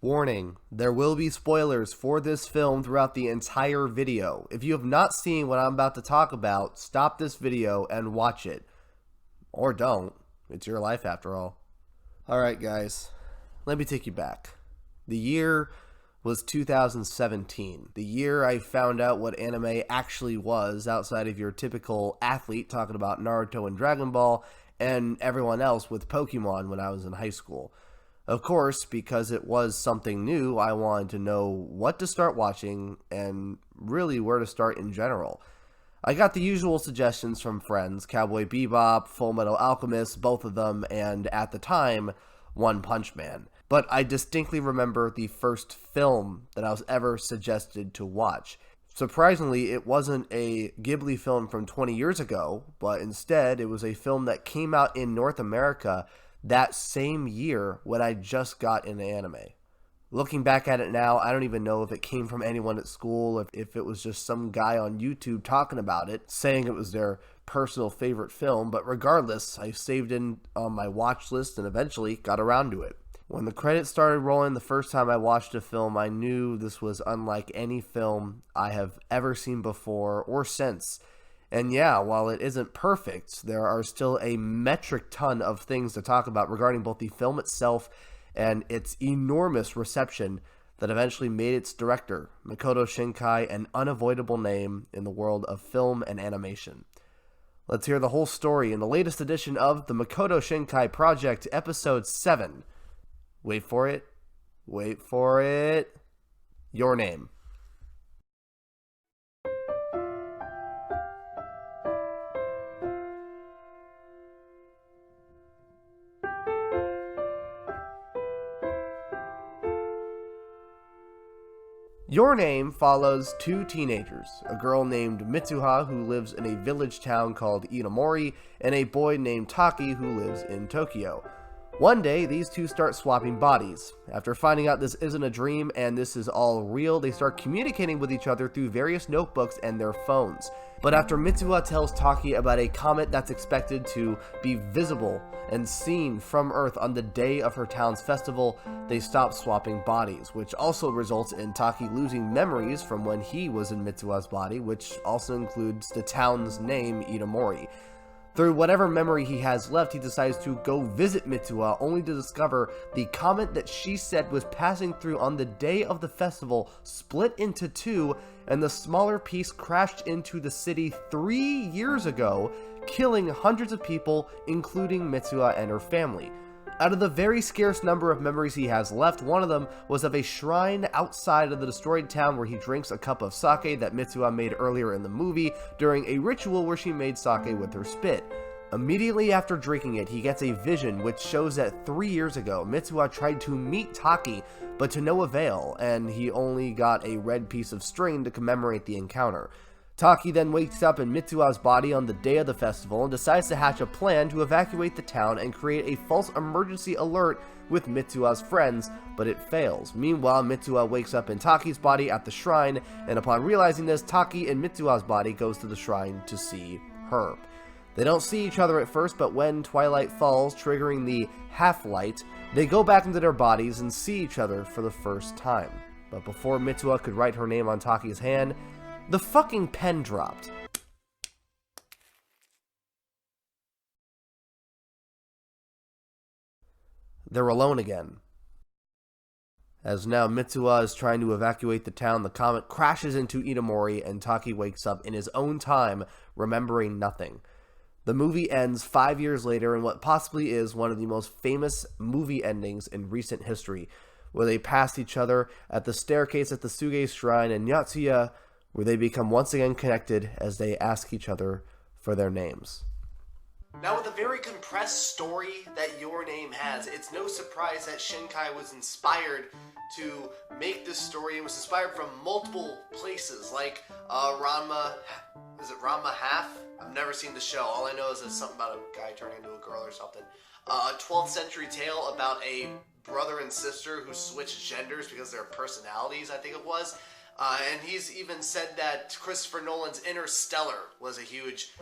Warning, there will be spoilers for this film throughout the entire video. If you have not seen what I'm about to talk about, stop this video and watch it. Or don't. It's your life after all. Alright guys, let me take you back. The year was 2017. The year I found out what anime actually was outside of your typical athlete talking about Naruto and Dragon Ball and everyone else with Pokemon when I was in high school. Of course, because it was something new, I wanted to know what to start watching and really where to start in general. I got the usual suggestions from friends, Cowboy Bebop, Full Metal Alchemist, both of them, and at the time, One Punch Man. But I distinctly remember the first film that I was ever suggested to watch. Surprisingly, it wasn't a Ghibli film from 20 years ago, but instead it was a film that came out in North America that same year when I just got into anime. Looking back at it now, I don't even know if it came from anyone at school, if it was just some guy on YouTube talking about it, saying it was their personal favorite film, but regardless, I saved it on my watch list and eventually got around to it. When the credits started rolling the first time I watched a film, I knew this was unlike any film I have ever seen before or since. And yeah, while it isn't perfect, there are still a metric ton of things to talk about regarding both the film itself and its enormous reception that eventually made its director, Makoto Shinkai, an unavoidable name in the world of film and animation. Let's hear the whole story in the latest edition of the Makoto Shinkai Project, Episode 7. Wait for it. Wait for it. Your Name. Your Name follows two teenagers, a girl named Mitsuha who lives in a village town called Inomori, and a boy named Taki who lives in Tokyo. One day, these two start swapping bodies. After finding out this isn't a dream and this is all real, they start communicating with each other through various notebooks and their phones. But after Mitsuha tells Taki about a comet that's expected to be visible and seen from Earth on the day of her town's festival, they stop swapping bodies, which also results in Taki losing memories from when he was in Mitsuha's body, which also includes the town's name, Inomori. Through whatever memory he has left, he decides to go visit Mitsuha, only to discover the comet that she said was passing through on the day of the festival split into two, and the smaller piece crashed into the city 3 years ago, killing hundreds of people, including Mitsuha and her family. Out of the very scarce number of memories he has left, one of them was of a shrine outside of the destroyed town where he drinks a cup of sake that Mitsuha made earlier in the movie during a ritual where she made sake with her spit. Immediately after drinking it, he gets a vision which shows that 3 years ago, Mitsuha tried to meet Taki, but to no avail, and he only got a red piece of string to commemorate the encounter. Taki then wakes up in Mitsuha's body on the day of the festival and decides to hatch a plan to evacuate the town and create a false emergency alert with Mitsuha's friends, but it fails. Meanwhile, Mitsuha wakes up in Taki's body at the shrine, and upon realizing this, Taki in Mitsuha's body goes to the shrine to see her. They don't see each other at first, but when twilight falls, triggering the half-light, they go back into their bodies and see each other for the first time. But before Mitsuha could write her name on Taki's hand, the fucking pen dropped. They're alone again. As now Mitsuha is trying to evacuate the town, the comet crashes into Inomori and Taki wakes up in his own time, remembering nothing. The movie ends 5 years later in what possibly is one of the most famous movie endings in recent history, where they pass each other at the staircase at the Suge Shrine in Yatsuya, where they become once again connected as they ask each other for their names. Now, with a very compressed story that Your Name has, it's no surprise that Shinkai was inspired to make this story. It was inspired from multiple places, like Ranma Half? I've never seen the show. All I know is it's something about a guy turning into a girl or something. A 12th century tale about a brother and sister who switched genders because of their personalities, I think it was. And he's even said that Christopher Nolan's Interstellar was a huge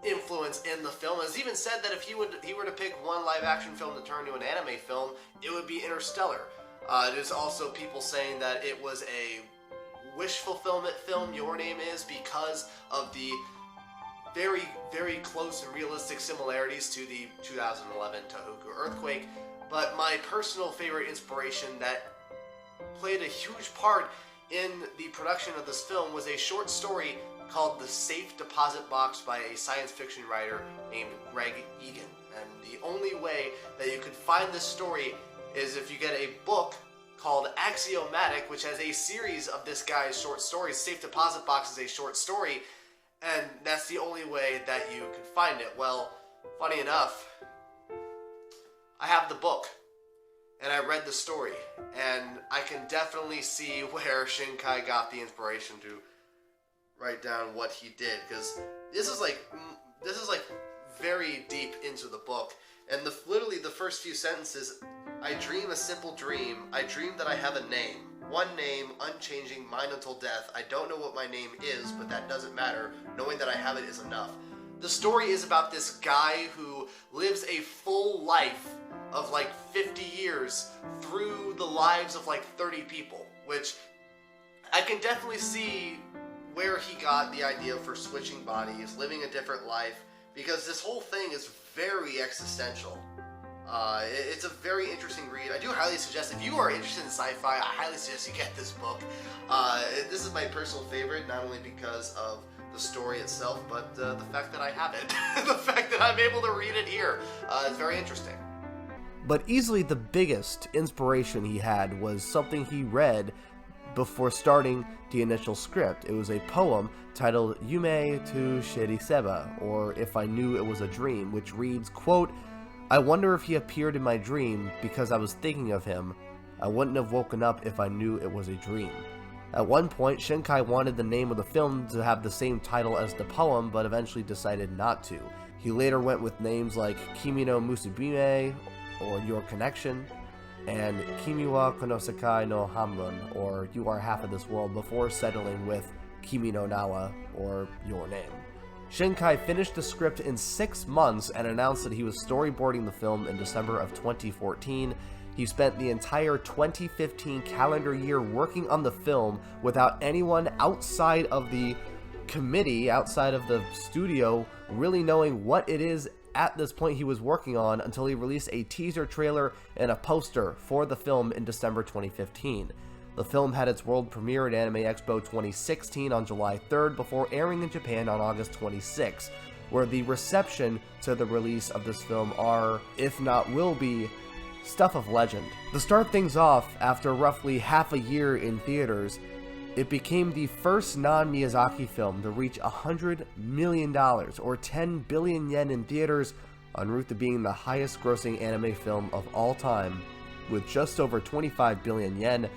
influence in the film. Has even said that if he were to pick one live action film to turn to an anime film, it would be Interstellar. There's also people saying that it was a wish fulfillment film, Your Name Is, because of the very, very close and realistic similarities to the 2011 Tohoku earthquake. But my personal favorite inspiration that played a huge part in the production of this film was a short story called The Safe Deposit Box by a science fiction writer named Greg Egan. And the only way that you could find this story is if you get a book called Axiomatic, which has a series of this guy's short stories. Safe Deposit Box is a short story, and that's the only way that you can find it. Well, funny enough, I have the book, and I read the story, and I can definitely see where Shinkai got the inspiration to write down what he did, because this is like very deep into the book, and literally the first few sentences: I dream a simple dream. I dream that I have a name. One name, unchanging, mine until death. I don't know what my name is, but that doesn't matter. Knowing that I have it is enough. The story is about this guy who lives a full life of like 50 years through the lives of like 30 people, which I can definitely see where he got the idea for switching bodies, living a different life, because this whole thing is very existential. It's a very interesting read. I do highly suggest, if you are interested in sci-fi, I highly suggest you get this book. This is my personal favorite, not only because of the story itself, but the fact that I have it. The fact that I'm able to read it here. It's very interesting. But easily the biggest inspiration he had was something he read before starting the initial script. It was a poem titled Yume to Shiriseba, or If I Knew It Was a Dream, which reads, quote, I wonder if he appeared in my dream because I was thinking of him. I wouldn't have woken up if I knew it was a dream. At one point, Shinkai wanted the name of the film to have the same title as the poem, but eventually decided not to. He later went with names like Kimi no Musubime, or Your Connection, and Kimi wa Konosekai no Hanbun, or You Are Half of This World, before settling with Kimi no Nawa, or Your Name. Shinkai finished the script in 6 months and announced that he was storyboarding the film in December of 2014. He spent the entire 2015 calendar year working on the film without anyone outside of the committee, outside of the studio, really knowing what it is at this point he was working on, until he released a teaser trailer and a poster for the film in December 2015. The film had its world premiere at Anime Expo 2016 on July 3rd before airing in Japan on August 26th, where the reception to the release of this film are, if not will be, stuff of legend. To start things off, after roughly half a year in theaters, it became the first non-Miyazaki film to reach $100 million, or 10 billion yen in theaters, en route to being the highest grossing anime film of all time, with just over 25 billion yen,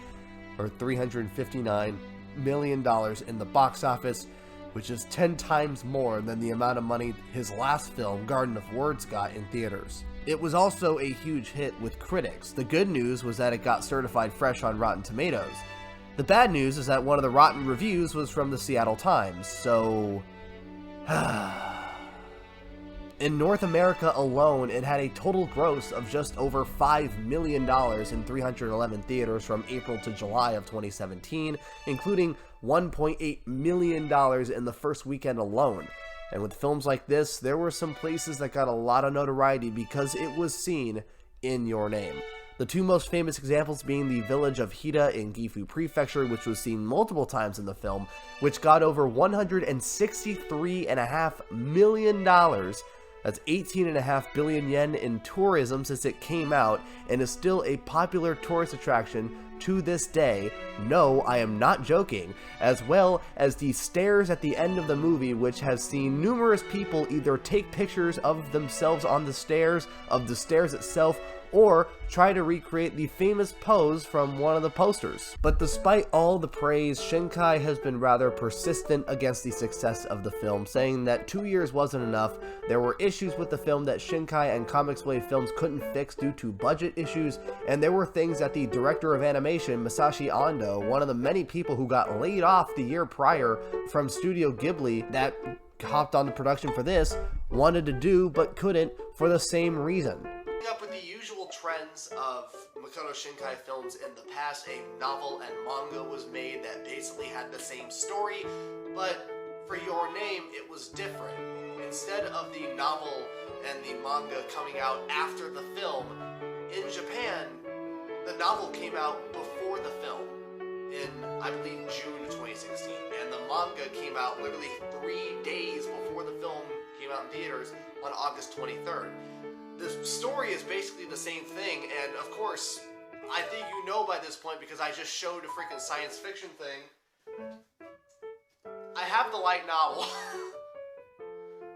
or $359 million in the box office, which is 10 times more than the amount of money his last film, Garden of Words, got in theaters. It was also a huge hit with critics. The good news was that it got certified fresh on Rotten Tomatoes. The bad news is that one of the rotten reviews was from the Seattle Times, so... In North America alone, it had a total gross of just over $5 million in 311 theaters from April to July of 2017, including $1.8 million in the first weekend alone. And with films like this, there were some places that got a lot of notoriety because it was seen in Your Name. The two most famous examples being the village of Hida in Gifu Prefecture, which was seen multiple times in the film, which got over $163.5 million. That's 18.5 billion yen in tourism since it came out, and is still a popular tourist attraction to this day. No, I am not joking. As well as the stairs at the end of the movie, which has seen numerous people either take pictures of themselves on the stairs, of the stairs itself, or try to recreate the famous pose from one of the posters. But despite all the praise, Shinkai has been rather persistent against the success of the film, saying that 2 years wasn't enough. There were issues with the film that Shinkai and Comix Blade Films couldn't fix due to budget issues, and there were things that the director of animation, Masashi Ando, one of the many people who got laid off the year prior from Studio Ghibli that hopped on the production for this, wanted to do but couldn't for the same reason. Up with the usual trends of Makoto Shinkai films in the past, a novel and manga was made that basically had the same story, but for Your Name, it was different. Instead of the novel and the manga coming out after the film, in Japan, the novel came out before the film in, I believe, June of 2016, and the manga came out literally 3 days before the film came out in theaters on August 23rd. The story is basically the same thing, and of course, I think you know by this point because I just showed a freaking science fiction thing. I have the light novel.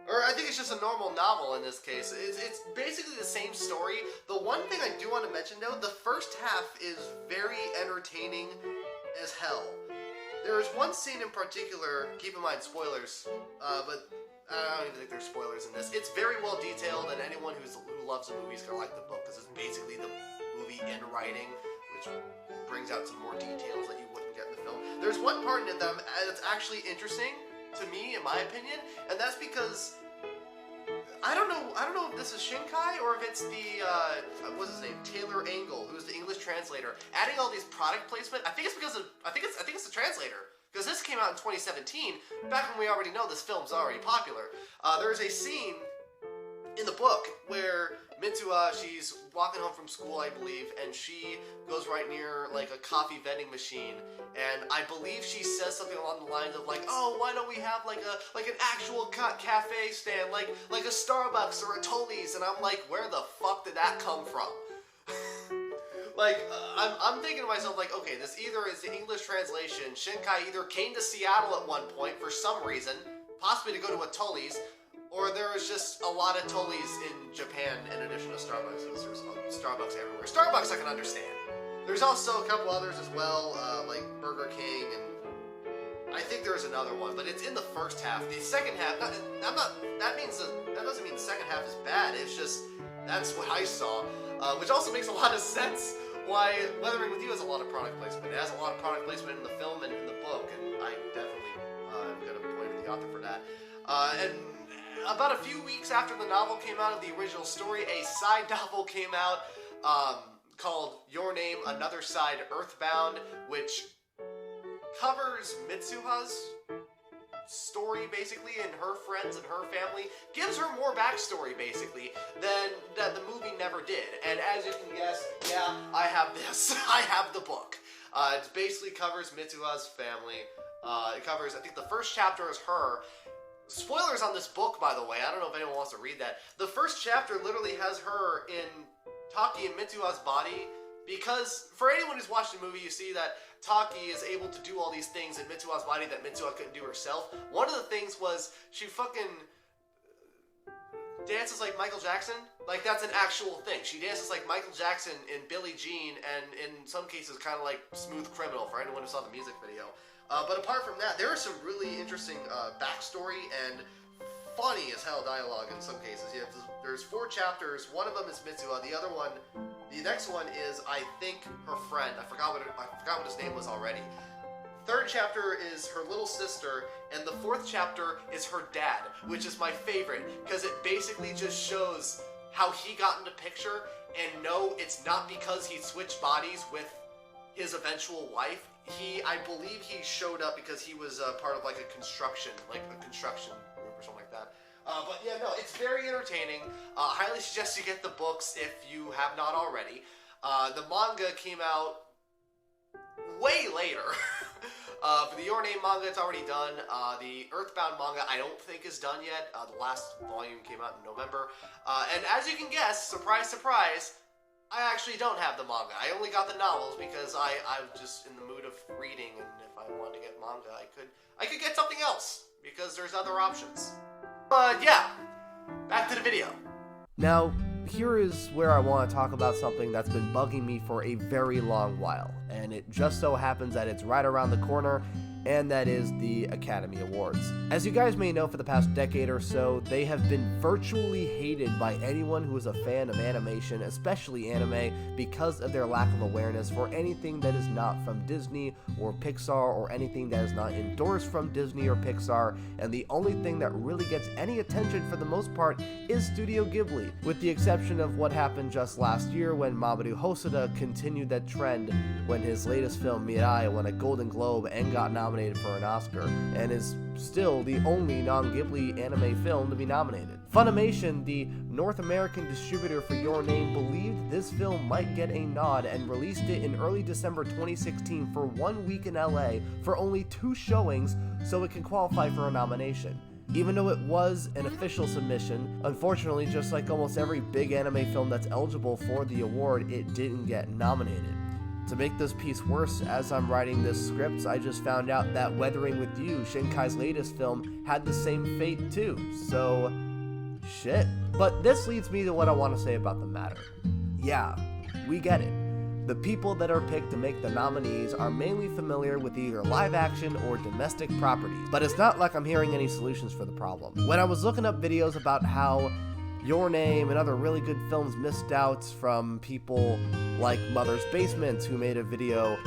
Or I think it's just a normal novel in this case. It's basically the same story. The one thing I do want to mention though, the first half is very entertaining as hell. There is one scene in particular, keep in mind spoilers, but I don't even think there's spoilers in this. It's very well detailed, and anyone who loves the movie is going to like the book because it's basically the movie in writing, which brings out some more details that you wouldn't get in the film. There's one part in it that's actually interesting to me, in my opinion, and that's because I don't know if this is Shinkai or if it's the what's his name, Taylor Angle, who's the English translator, adding all these product placement. I think it's the translator, because this came out in 2017, back when we already know this film's already popular. There's a scene in the book where Mitsuha, she's walking home from school, I believe, and she goes right near like a coffee vending machine, and I believe she says something along the lines of like, "Oh, why don't we have like an actual cafe stand, like a Starbucks or a Tony's?" And I'm like, where the fuck did that come from? Like, I'm thinking to myself, like, okay, this either is the English translation. Shinkai either came to Seattle at one point for some reason, possibly to go to a Tully's, or there was just a lot of Tully's in Japan in addition to Starbucks, because there's Starbucks everywhere. Starbucks I can understand. There's also a couple others as well, like Burger King, and I think there's another one, but it's in the first half. The second half, that doesn't mean the second half is bad. It's just, that's what I saw, which also makes a lot of sense why Weathering With You has a lot of product placement. It has a lot of product placement in the film and in the book, and I definitely am going to point at the author for that. And about a few weeks after the novel came out of the original story, a side novel came out called Your Name, Another Side, Earthbound, which covers Mitsuha's story, basically, and her friends and her family. Gives her more backstory, basically, than that the movie never did. And as you can guess, yeah, I have this. I have the book. It basically covers Mitsuha's family. It covers, I think the first chapter is her. Spoilers on this book, by the way. I don't know if anyone wants to read that. The first chapter literally has her in Taki and Mitsuha's body, because for anyone who's watched the movie, you see that Taki is able to do all these things in Mitsuha's body that Mitsuha couldn't do herself. One of the things was she fucking dances like Michael Jackson. Like, that's an actual thing. She dances like Michael Jackson in Billie Jean, and in some cases kind of like Smooth Criminal for anyone who saw the music video. But apart from that, there is some really interesting backstory and funny as hell dialogue in some cases. There's 4 chapters. One of them is Mitsuha. The next one is, I think, her friend. I forgot what his name was already. 3rd chapter is her little sister, and the 4th chapter is her dad, which is my favorite, because it basically just shows how he got into picture, and no, it's not because he switched bodies with his eventual wife. I believe he showed up because he was part of like a construction group or something like that. But yeah, no, it's very entertaining. Highly suggest you get the books if you have not already. The manga came out way later. For the Your Name manga, it's already done. The Earthbound manga, I don't think is done yet. The last volume came out in November. And as you can guess, surprise, surprise, I actually don't have the manga. I only got the novels because I'm just in the mood of reading, and if I wanted to get manga, I could get something else, because there's other options. But yeah, back to the video. Now, here is where I want to talk about something that's been bugging me for a very long while, and it just so happens that it's right around the corner, and that is the Academy Awards. As you guys may know, for the past decade or so, they have been virtually hated by anyone who is a fan of animation, especially anime, because of their lack of awareness for anything that is not from Disney or Pixar, or anything that is not endorsed from Disney or Pixar, and the only thing that really gets any attention for the most part is Studio Ghibli, with the exception of what happened just last year when Mamoru Hosoda continued that trend when his latest film Mirai won a Golden Globe and got nominated for an Oscar, and is still the only non-Ghibli anime film to be nominated. Funimation, the North American distributor for Your Name, believed this film might get a nod and released it in early December 2016 for 1 week in LA for only 2 showings so it can qualify for a nomination. Even though it was an official submission, unfortunately, just like almost every big anime film that's eligible for the award, it didn't get nominated. To make this piece worse, as I'm writing this script, I just found out that Weathering With You, Shinkai's latest film, had the same fate too, so shit. But this leads me to what I want to say about the matter. Yeah, we get it. The people that are picked to make the nominees are mainly familiar with either live action or domestic properties, but it's not like I'm hearing any solutions for the problem. When I was looking up videos about how Your Name and other really good films missed out from people like Mother's Basement, who made a video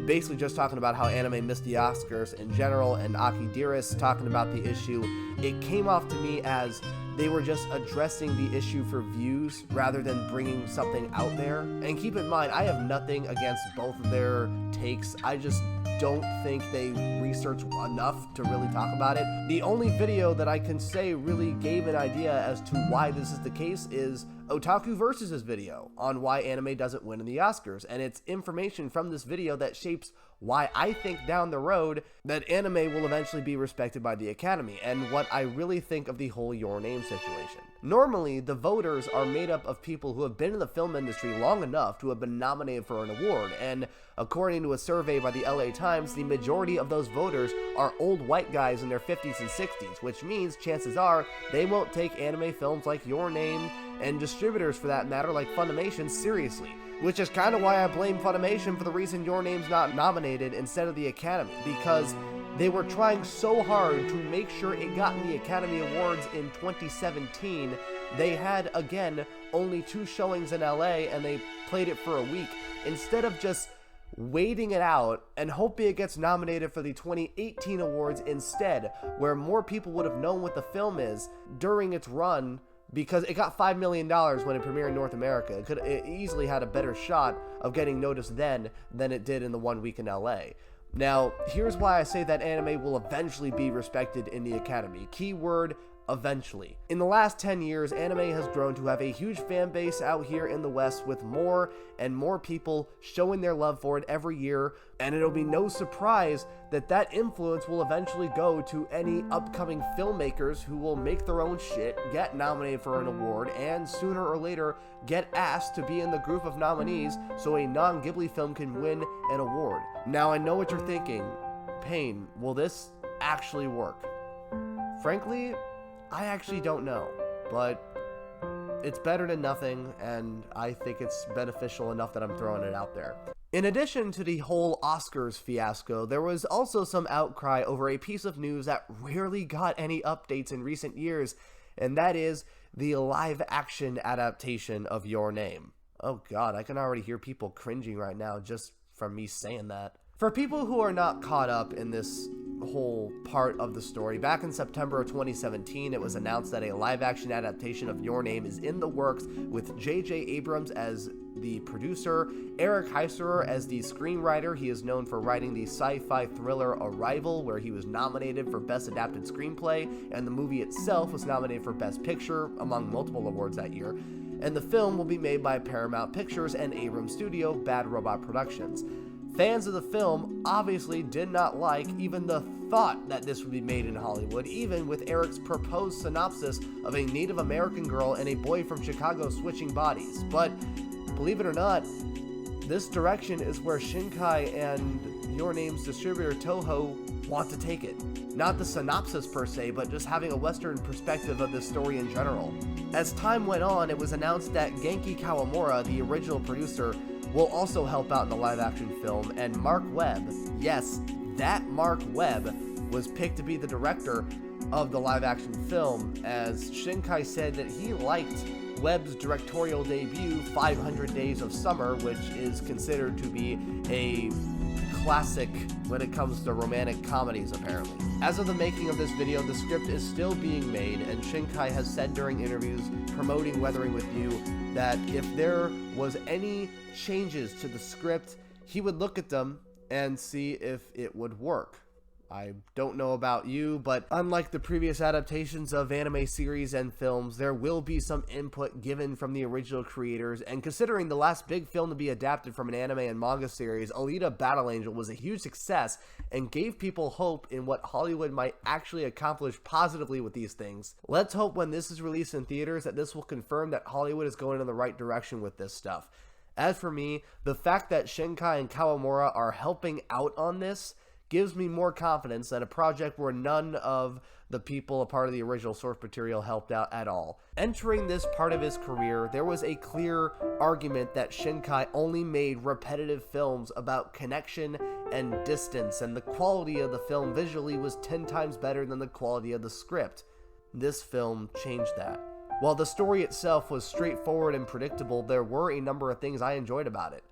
basically just talking about how anime missed the Oscars in general, and Aki Dearest talking about the issue, it came off to me as they were just addressing the issue for views rather than bringing something out there. And keep in mind, I have nothing against both of their takes. I just don't think they researched enough to really talk about it. The only video that I can say really gave an idea as to why this is the case is Otaku Versus' video on why anime doesn't win in the Oscars, and it's information from this video that shapes why I think down the road that anime will eventually be respected by the Academy, and what I really think of the whole Your Name situation. Normally, the voters are made up of people who have been in the film industry long enough to have been nominated for an award, and according to a survey by the LA Times, the majority of those voters are old white guys in their 50s and 60s, which means chances are they won't take anime films like Your Name, and distributors for that matter like Funimation, seriously. Which is kind of why I blame Funimation for the reason Your Name's not nominated instead of the Academy, because they were trying so hard to make sure it got in the Academy Awards in 2017. They had, again, only 2 showings in LA, and they played it for a week, instead of just waiting it out and hoping it gets nominated for the 2018 awards instead, where more people would have known what the film is during its run, because it got $5 million when it premiered in North America. It easily had a better shot of getting noticed then than it did in the 1 week in LA. Now, here's why I say that anime will eventually be respected in the Academy. Keyword, eventually. In the last 10 years, anime has grown to have a huge fan base out here in the West, with more and more people showing their love for it every year, and it'll be no surprise that that influence will eventually go to any upcoming filmmakers who will make their own shit, get nominated for an award, and sooner or later get asked to be in the group of nominees so a non-Ghibli film can win an award. Now, I know what you're thinking. Payne, will this actually work? Frankly, I actually don't know, but it's better than nothing, and I think it's beneficial enough that I'm throwing it out there. In addition to the whole Oscars fiasco, there was also some outcry over a piece of news that rarely got any updates in recent years, and that is the live-action adaptation of Your Name. Oh god, I can already hear people cringing right now just from me saying that. For people who are not caught up in this whole part of the story, back in September of 2017, it was announced that a live-action adaptation of Your Name is in the works, with J.J. Abrams as the producer, Eric Heiserer as the screenwriter. He is known for writing the sci-fi thriller Arrival, where he was nominated for Best Adapted Screenplay, and the movie itself was nominated for Best Picture, among multiple awards that year. And the film will be made by Paramount Pictures and Abrams Studio, Bad Robot Productions. Fans of the film obviously did not like even the thought that this would be made in Hollywood, even with Eric's proposed synopsis of a Native American girl and a boy from Chicago switching bodies. But believe it or not, this direction is where Shinkai and Your Name's distributor Toho want to take it. Not the synopsis per se, but just having a Western perspective of the story in general. As time went on, it was announced that Genki Kawamura, the original producer, will also help out in the live-action film, and Mark Webb, yes, that Mark Webb was picked to be the director of the live-action film, as Shinkai said that he liked Webb's directorial debut, 500 Days of Summer, which is considered to be a classic when it comes to romantic comedies, apparently. As of the making of this video, the script is still being made, and Shinkai has said during interviews promoting Weathering With You that if there was any changes to the script, he would look at them and see if it would work. I don't know about you, but unlike the previous adaptations of anime series and films, there will be some input given from the original creators, and considering the last big film to be adapted from an anime and manga series, Alita Battle Angel, was a huge success and gave people hope in what Hollywood might actually accomplish positively with these things. Let's hope when this is released in theaters that this will confirm that Hollywood is going in the right direction with this stuff. As for me, the fact that Shinkai and Kawamura are helping out on this gives me more confidence than a project where none of the people a part of the original source material helped out at all. Entering this part of his career, there was a clear argument that Shinkai only made repetitive films about connection and distance, and the quality of the film visually was 10 times better than the quality of the script. This film changed that. While the story itself was straightforward and predictable, there were a number of things I enjoyed about it.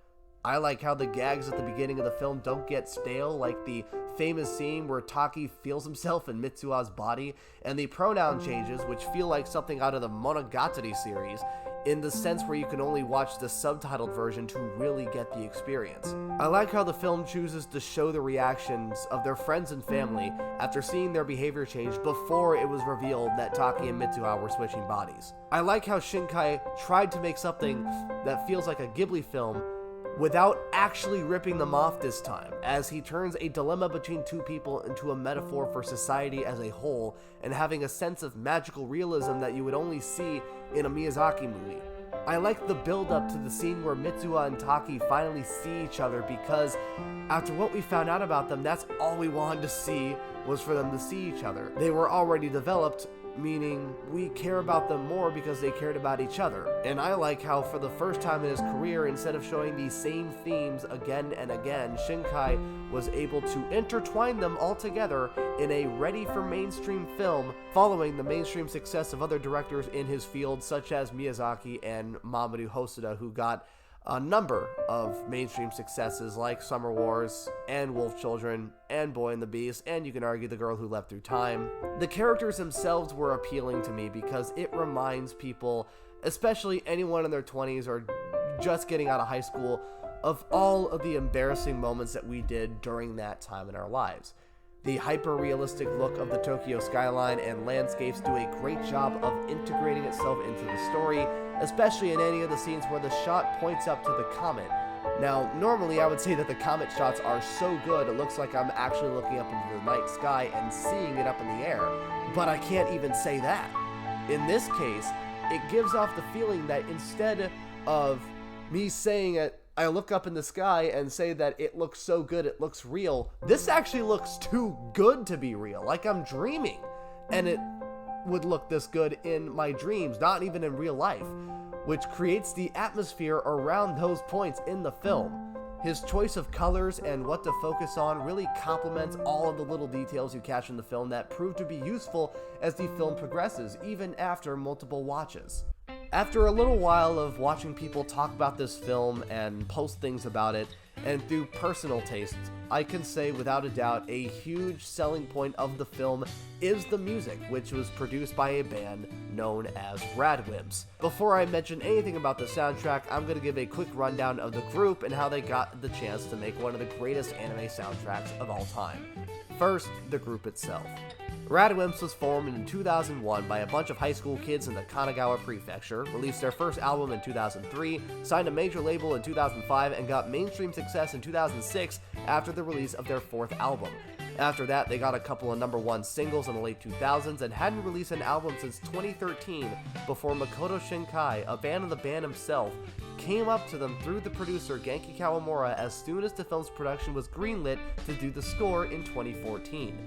I like how the gags at the beginning of the film don't get stale, like the famous scene where Taki feels himself in Mitsuha's body, and the pronoun changes, which feel like something out of the Monogatari series, in the sense where you can only watch the subtitled version to really get the experience. I like how the film chooses to show the reactions of their friends and family after seeing their behavior change before it was revealed that Taki and Mitsuha were switching bodies. I like how Shinkai tried to make something that feels like a Ghibli film without actually ripping them off this time, as he turns a dilemma between two people into a metaphor for society as a whole, and having a sense of magical realism that you would only see in a Miyazaki movie. I like the build-up to the scene where Mitsuha and Taki finally see each other, because after what we found out about them, that's all we wanted to see, was for them to see each other. They were already developed, meaning we care about them more because they cared about each other. And I like how for the first time in his career, instead of showing these same themes again and again, Shinkai was able to intertwine them all together in a ready-for-mainstream film, following the mainstream success of other directors in his field such as Miyazaki and Mamoru Hosoda, who got a number of mainstream successes like Summer Wars and Wolf Children and Boy and the Beast, and you can argue The Girl Who Left Through Time. The characters themselves were appealing to me because it reminds people, especially anyone in their 20s or just getting out of high school, of all of the embarrassing moments that we did during that time in our lives. The hyper-realistic look of the Tokyo skyline and landscapes do a great job of integrating itself into the story, especially in any of the scenes where the shot points up to the comet. Now, normally I would say that the comet shots are so good it looks like I'm actually looking up into the night sky and seeing it up in the air, but I can't even say that. In this case, it gives off the feeling that instead of me saying it, I look up in the sky and say that it looks so good, it looks real. This actually looks too good to be real, like I'm dreaming. And it would look this good in my dreams, not even in real life, which creates the atmosphere around those points in the film. His choice of colors and what to focus on really complements all of the little details you catch in the film that prove to be useful as the film progresses, even after multiple watches. After a little while of watching people talk about this film and post things about it, and through personal tastes, I can say without a doubt a huge selling point of the film is the music, which was produced by a band known as Radwimps. Before I mention anything about the soundtrack, I'm going to give a quick rundown of the group and how they got the chance to make one of the greatest anime soundtracks of all time. First, the group itself. Radwimps was formed in 2001 by a bunch of high school kids in the Kanagawa Prefecture, released their first album in 2003, signed a major label in 2005, and got mainstream success in 2006 after the release of their fourth album. After that, they got a couple of #1 singles in the late 2000s and hadn't released an album since 2013 before Makoto Shinkai, a fan of the band himself, came up to them through the producer Genki Kawamura as soon as the film's production was greenlit to do the score in 2014.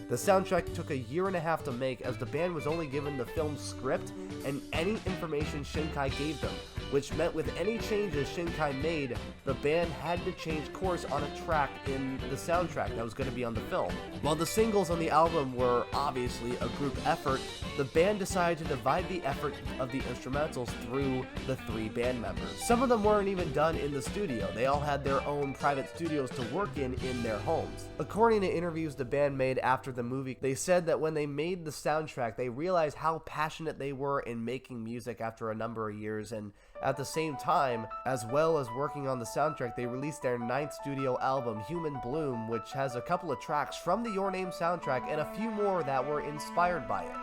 The soundtrack took a year and a half to make, as the band was only given the film's script and any information Shinkai gave them, which meant with any changes Shinkai made, the band had to change course on a track in the soundtrack that was going to be on the film. While the singles on the album were obviously a group effort, the band decided to divide the effort of the instrumentals through the 3 band members. Some of them weren't even done in the studio. They all had their own private studios to work in their homes. According to interviews the band made after the movie, they said that when they made the soundtrack, they realized how passionate they were in making music after a number of years, and at the same time, as well as working on the soundtrack, they released their 9th studio album, Human Bloom, which has a couple of tracks from the Your Name soundtrack and a few more that were inspired by it.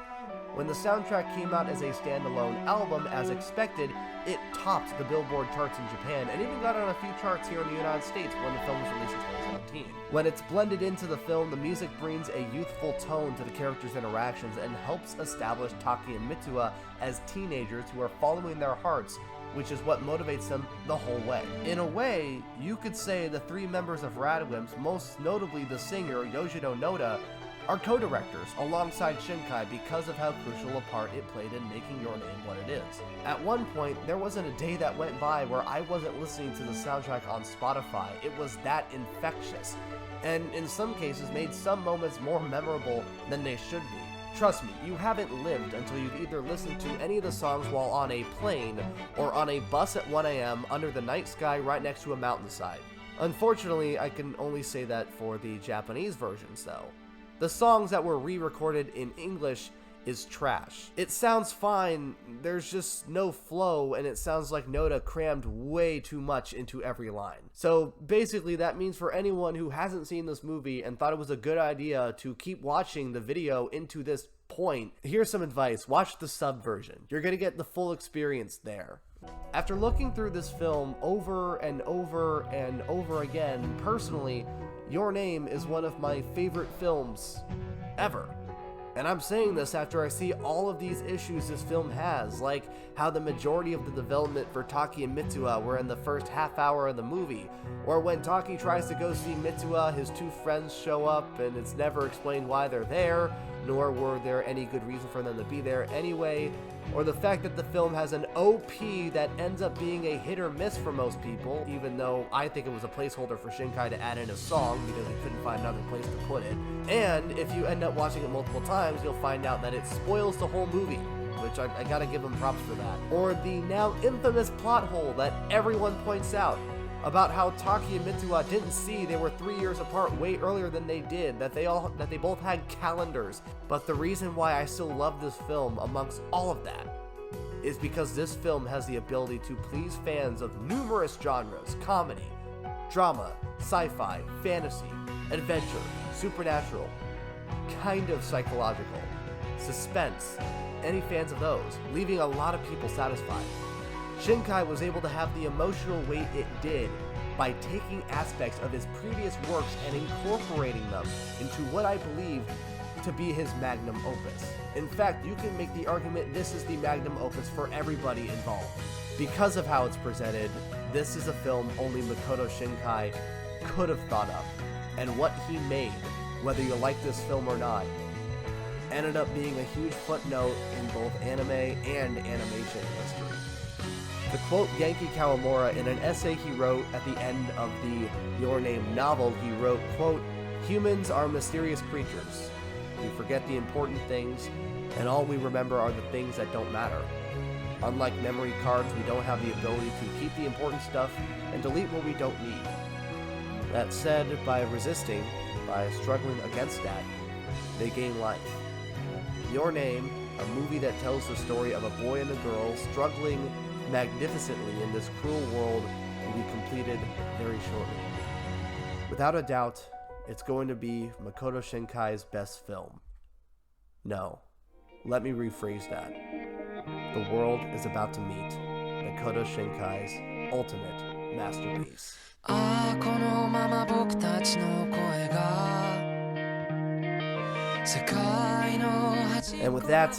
When the soundtrack came out as a standalone album, as expected, it topped the Billboard charts in Japan and even got on a few charts here in the United States when the film was released in 2017. When it's blended into the film, the music brings a youthful tone to the characters' interactions and helps establish Taki and Mitsuha as teenagers who are following their hearts, which is what motivates them the whole way. In a way, you could say the 3 members of Radwimps, most notably the singer Yoshino Noda, are co-directors alongside Shinkai because of how crucial a part it played in making Your Name what it is. At one point, there wasn't a day that went by where I wasn't listening to the soundtrack on Spotify. It was that infectious, and in some cases made some moments more memorable than they should be. Trust me, you haven't lived until you've either listened to any of the songs while on a plane or on a bus at 1 a.m. under the night sky right next to a mountainside. Unfortunately, I can only say that for the Japanese versions though. The songs that were re-recorded in English is trash. It sounds fine, there's just no flow, and it sounds like Noda crammed way too much into every line. So basically that means for anyone who hasn't seen this movie and thought it was a good idea to keep watching the video into this point, here's some advice: watch the sub version. You're gonna get the full experience there. After looking through this film over and over and over again, personally, Your Name is one of my favorite films ever. And I'm saying this after I see all of these issues this film has, like how the majority of the development for Taki and Mitsuha were in the first half hour of the movie, or when Taki tries to go see Mitsuha, his 2 friends show up and it's never explained why they're there, nor were there any good reason for them to be there anyway, or the fact that the film has an OP that ends up being a hit or miss for most people, even though I think it was a placeholder for Shinkai to add in a song because he couldn't find another place to put it. And if you end up watching it multiple times, you'll find out that it spoils the whole movie, which I gotta give him props for that. Or the now infamous plot hole that everyone points out about how Taki and Mitsuha didn't see they were 3 years apart way earlier than they did, that they both had calendars. But the reason why I still love this film amongst all of that is because this film has the ability to please fans of numerous genres: comedy, drama, sci-fi, fantasy, adventure, supernatural, kind of psychological, suspense, any fans of those, leaving a lot of people satisfied. Shinkai was able to have the emotional weight it did by taking aspects of his previous works and incorporating them into what I believe to be his magnum opus. In fact, you can make the argument this is the magnum opus for everybody involved. Because of how it's presented, this is a film only Makoto Shinkai could have thought of, and what he made, whether you like this film or not, ended up being a huge footnote in both anime and animation history. To quote Genki Kawamura in an essay he wrote at the end of the Your Name novel, he wrote, quote, "Humans are mysterious creatures. We forget the important things, and all we remember are the things that don't matter. Unlike memory cards, we don't have the ability to keep the important stuff and delete what we don't need. That said, by resisting, by struggling against that, they gain life." Your Name, a movie that tells the story of a boy and a girl struggling magnificently in this cruel world, will be completed very shortly. Without a doubt, it's going to be Makoto Shinkai's best film. No, let me rephrase that. The world is about to meet Makoto Shinkai's ultimate masterpiece. And with that,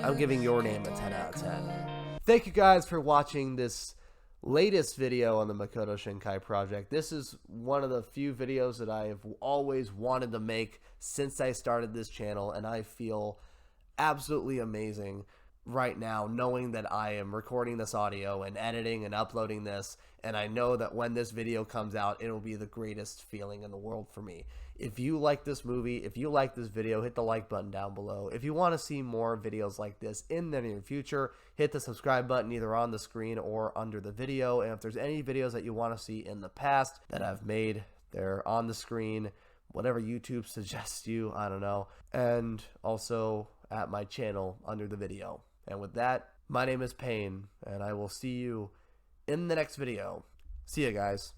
I'm giving Your Name a 10 out of 10. Thank you guys for watching this latest video on the Makoto Shinkai project. This is one of the few videos that I have always wanted to make since I started this channel, and I feel absolutely amazing right now, knowing that I am recording this audio and editing and uploading this, and I know that when this video comes out, it'll be the greatest feeling in the world for me. If you like this movie, if you like this video, hit the like button down below. If you want to see more videos like this in the near future, hit the subscribe button either on the screen or under the video. And if there's any videos that you want to see in the past that I've made, they're on the screen, whatever YouTube suggests you, I don't know. And also at my channel under the video. And with that, my name is Payne, and I will see you in the next video. See ya, guys.